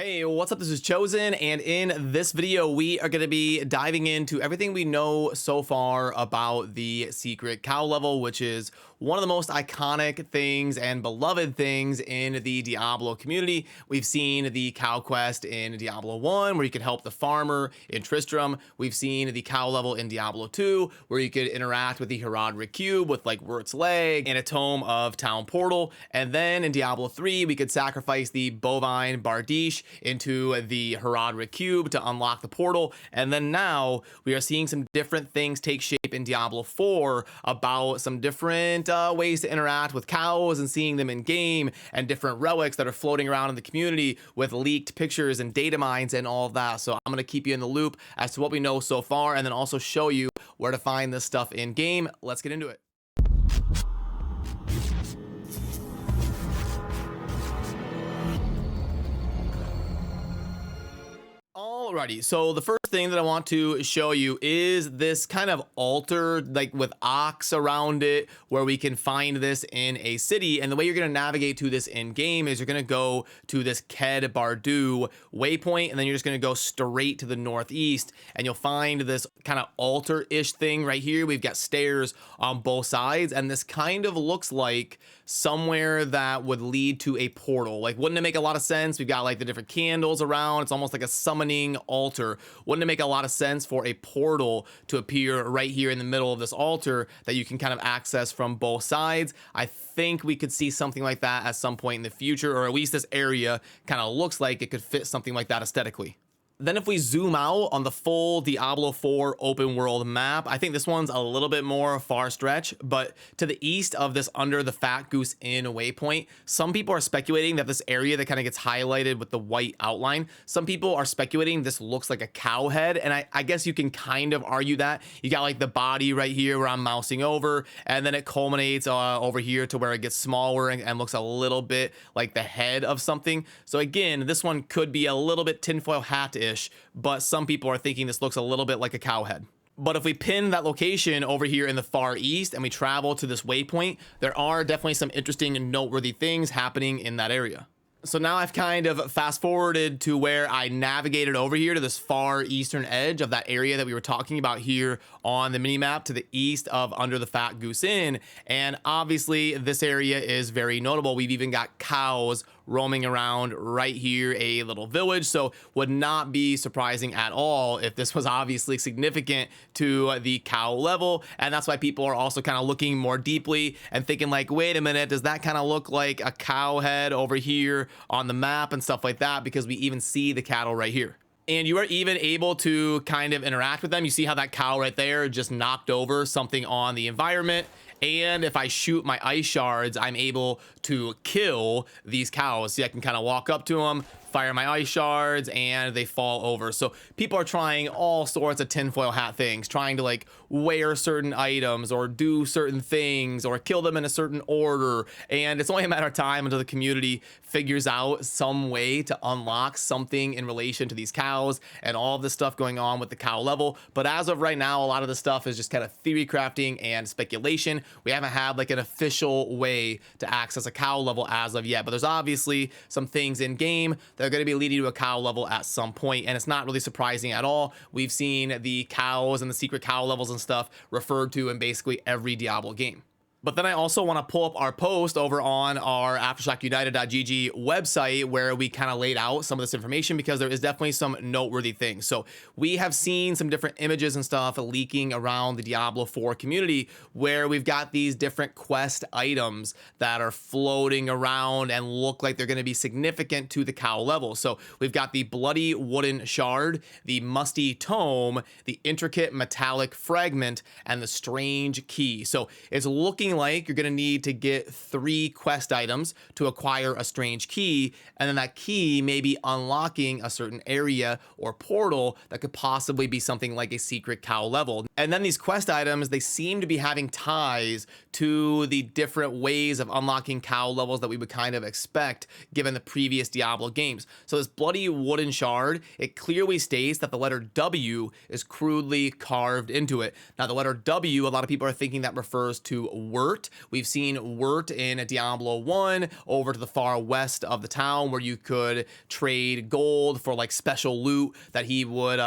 Hey, what's up? This is Chosen, and in this video, we are going to be diving into everything we know so far about the secret cow level, which is one of the most iconic things and beloved things in the Diablo community. We've seen the cow quest in Diablo 1, where you could help the farmer in Tristram. We've seen the cow level in Diablo 2, where you could interact with the Herodric Cube with like Wirt's Leg and a Tome of Town Portal. And then in Diablo 3, we could sacrifice the bovine Bardiche into the Herodric Cube to unlock the portal. And then now we are seeing some different things take shape in Diablo 4 about some different ways to interact with cows and seeing them in game, and different relics that are floating around in the community with leaked pictures and data mines and all of that. So I'm going to keep you in the loop as to what we know so far, and then also show you where to find this stuff in game. Let's get into it. Alrighty, so the first thing that I want to show you is this kind of altar, like with ox around it, where we can find this in a city. And the way you're going to navigate to this in game is you're going to go to this Ked Bardu waypoint, and then you're just going to go straight to the northeast, and you'll find this kind of altar-ish thing right here. We've got stairs on both sides, and this kind of looks like somewhere that would lead to a portal. Like, wouldn't it make a lot of sense? We've got like the different candles around. It's almost like a summoning altar. Wouldn't it make a lot of sense for a portal to appear right here in the middle of this altar that you can kind of access from both sides? I think we could see something like that at some point in the future, or at least this area kind of looks like it could fit something like that aesthetically. Then if we zoom out on the full Diablo 4 open world map, I think this one's a little bit more far stretch, but to the east of this Under the Fat Goose Inn waypoint, some people are speculating that this area that kind of gets highlighted with the white outline, some people are speculating this looks like a cow head, and I guess you can kind of argue that. You got like the body right here where I'm mousing over, and then it culminates over here to where it gets smaller and looks a little bit like the head of something. So again, this one could be a little bit tinfoil hat-ish, but some people are thinking this looks a little bit like a cow head. But if we pin that location over here in the far east and we travel to this waypoint, there are definitely some interesting and noteworthy things happening in that area. So now I've kind of fast forwarded to where I navigated over here to this far eastern edge of that area that we were talking about here on the minimap to the east of Under the Fat Goose Inn. And obviously this area is very notable. We've even got cows roaming around right here, a little village. So would not be surprising at all if this was obviously significant to the cow level. And that's why people are also kind of looking more deeply and thinking like, wait a minute, does that kind of look like a cow head over here on the map and stuff like that? Because we even see the cattle right here. And you are even able to kind of interact with them. You see how that cow right there just knocked over something on the environment. And if I shoot my ice shards, I'm able to kill these cows. See, I can kind of walk up to them, fire my ice shards, and they fall over. So people are trying all sorts of tinfoil hat things, trying to like wear certain items or do certain things or kill them in a certain order. And it's only a matter of time until the community figures out some way to unlock something in relation to these cows and all of this stuff going on with the cow level. But as of right now, a lot of the stuff is just kind of theory crafting and speculation. We haven't had like an official way to access a cow level as of yet, but there's obviously some things in game that are going to be leading to a cow level at some point, and it's not really surprising at all. We've seen the cows and the secret cow levels and stuff referred to in basically every Diablo game. But then I also want to pull up our post over on our AftershockUnited.gg website where we kind of laid out some of this information, because there is definitely some noteworthy things. So we have seen some different images and stuff leaking around the Diablo 4 community where we've got these different quest items that are floating around and look like they're going to be significant to the cow level. So we've got the bloody wooden shard, the musty tome, the intricate metallic fragment, and the strange key. So it's looking like you're going to need to get 3 quest items to acquire a strange key, and then that key may be unlocking a certain area or portal that could possibly be something like a secret cow level. And then these quest items, they seem to be having ties to the different ways of unlocking cow levels that we would kind of expect given the previous Diablo games. So this bloody wooden shard, it clearly states that the letter W is crudely carved into it. Now the letter W, a lot of people are thinking that refers to Wirt. We've seen Wirt in Diablo 1 over to the far west of the town where you could trade gold for like special loot that he would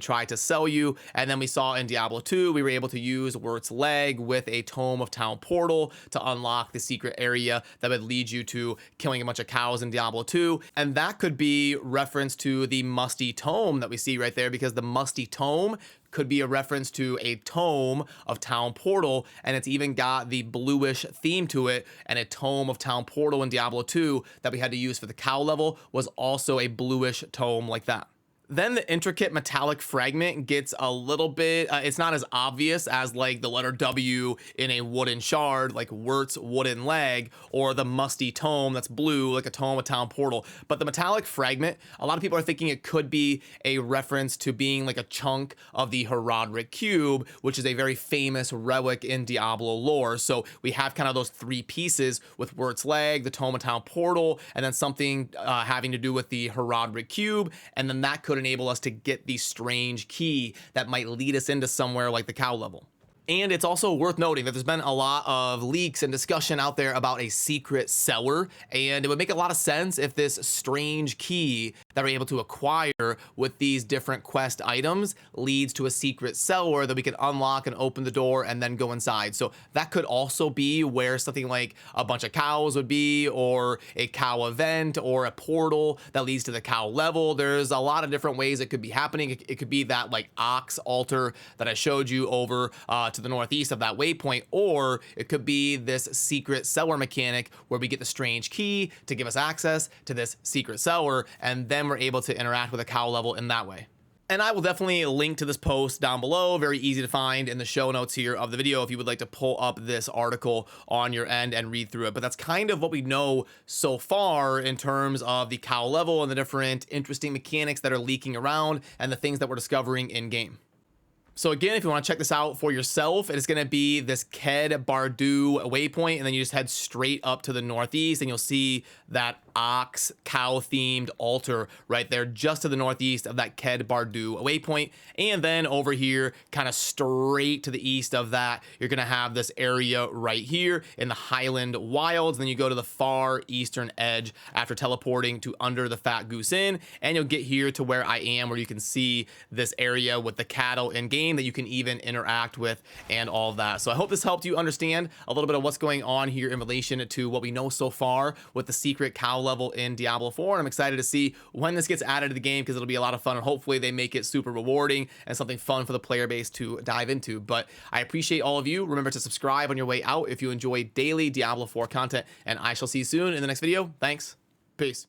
try to sell you. And then we saw in Diablo 2, we were able to use Wirt's leg with a Tome of Town portal to unlock the secret area that would lead you to killing a bunch of cows in Diablo 2. And that could be reference to the Musty Tome that we see right there, because the Musty Tome could be a reference to a Tome of Town portal, and it's even got the bluish theme to it. And a Tome of Town portal in Diablo 2 that we had to use for the cow level was also a bluish tome like that. Then the intricate metallic fragment gets a little bit, it's not as obvious as like the letter W in a wooden shard, like Wirt's wooden leg, or the musty tome that's blue, like a Tome of Town portal. But the metallic fragment, a lot of people are thinking it could be a reference to being like a chunk of the Herodric Cube, which is a very famous relic in Diablo lore. So we have kind of those three pieces with Wirt's leg, the Tome of Town portal, and then something having to do with the Herodric Cube. And then that could enable us to get the strange key that might lead us into somewhere like the cow level. And it's also worth noting that there's been a lot of leaks and discussion out there about a secret cellar, and it would make a lot of sense if this strange key that we're able to acquire with these different quest items leads to a secret cellar that we can unlock and open the door and then go inside. So that could also be where something like a bunch of cows would be, or a cow event, or a portal that leads to the cow level. There's a lot of different ways it could be happening. It could be that like ox altar that I showed you over to the northeast of that waypoint, or it could be this secret cellar mechanic where we get the strange key to give us access to this secret cellar, and then we're able to interact with a cow level in that way. And I will definitely link to this post down below, very easy to find in the show notes here of the video if you would like to pull up this article on your end and read through it. But that's kind of what we know so far in terms of the cow level and the different interesting mechanics that are leaking around and the things that we're discovering in game. So again, if you want to check this out for yourself, it's going to be this Ked Bardu waypoint, and then you just head straight up to the northeast and you'll see that ox cow themed altar right there just to the northeast of that Ked Bardu waypoint. And then over here, kind of straight to the east of that, you're going to have this area right here in the Highland Wilds. Then you go to the far eastern edge after teleporting to Under the Fat Goose Inn, and you'll get here to where I am, where you can see this area with the cattle in game that you can even interact with and all of that. So I hope this helped you understand a little bit of what's going on here in relation to what we know so far with the secret cow level in Diablo 4. And I'm excited to see when this gets added to the game, because it'll be a lot of fun, and hopefully they make it super rewarding and something fun for the player base to dive into. But I appreciate all of you. Remember to subscribe on your way out if you enjoy daily Diablo 4 content, and I shall see you soon in the next video. Thanks. Peace.